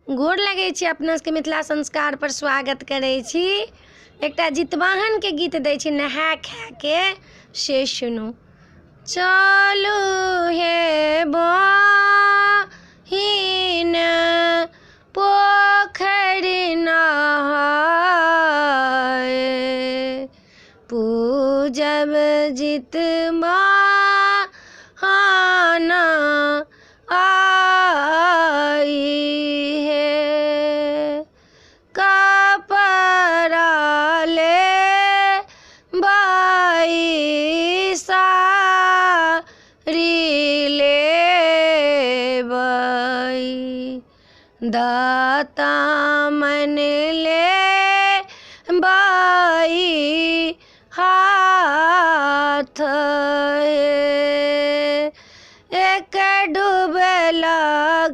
गोर लगै छी अपना सबके मिथिला संस्कार पर स्वागत करै छी। एकटा जितवाहन के गीत दै छी नहा खा के, से सुनू। चलू हे बहिन पोखरि नहाए, पूजब जितवाहन आई है। कपड़ा ले बाई साड़ी ले बाई, दातामन ले बाई हाथ है। एक डूबला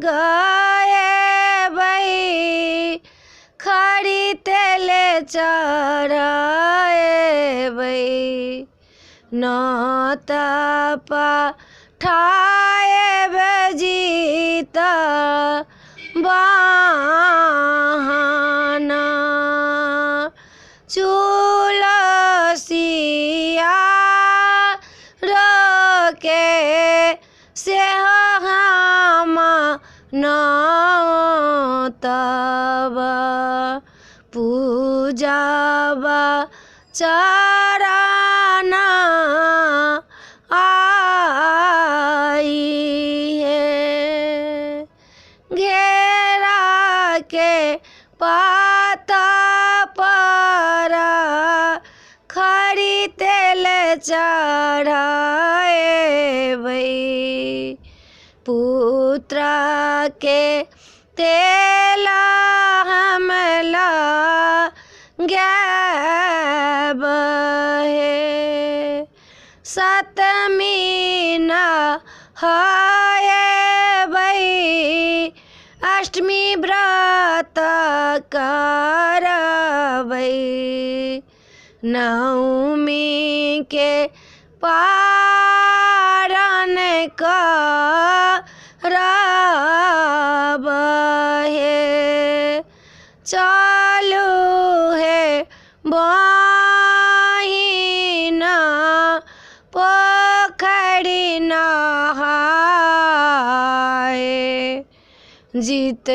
गए बई, खड़ी तेल चढ़ाए बई, नौता पठाए बजीता बहाना। चुलसिया रोके से हम नौतबा, पूजाबा चराना आई है। घेरा के पाता पर खड़ी तेल चढ़ाए बई, पुत्रा के तेल हमला गैब है। सतमी नहाए बई, अष्टमी व्रत करबई, नवमी के पारण करब है। चलू हे बहिन पोखरि नहाए, जितवाहन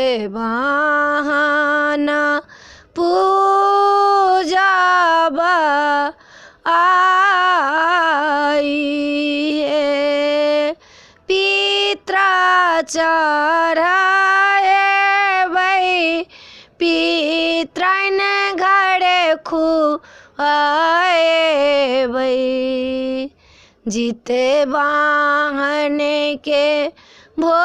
पूजाबा आई है। पितरा चढ़ाए बई, पितरन घरे खुआए बई, जितवाहन के भोगला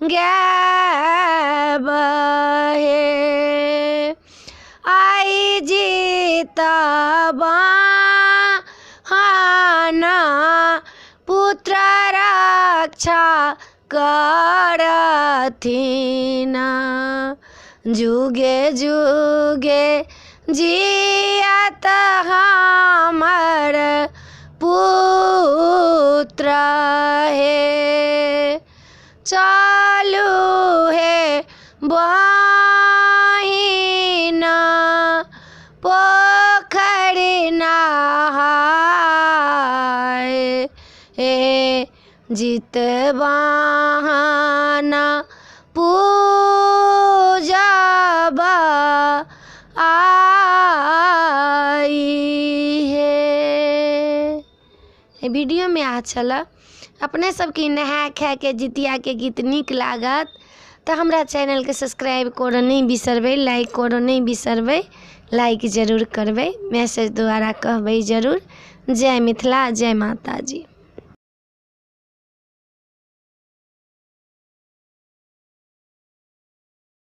गैब है। आई जितवाहन पुत्र रक्षा करथिन, जुगे जुगे जियत हमर पुत्र है। चलू हे बहिन पोखरि नहाए, जितवाहन पूजाबा आई है। वीडियो में अच्छा लगा अपने सबके नहा खा के जितिया के गीत नीक लागत तो हमरा चैनल के सब्सक्राइब करो नहीं बिसरबै, लाइक करो नहीं बिसरबै, लाइक जरूर करबै, मैसेज द्वारा कहबै जरूर। जय मिथिला, जय माता जी।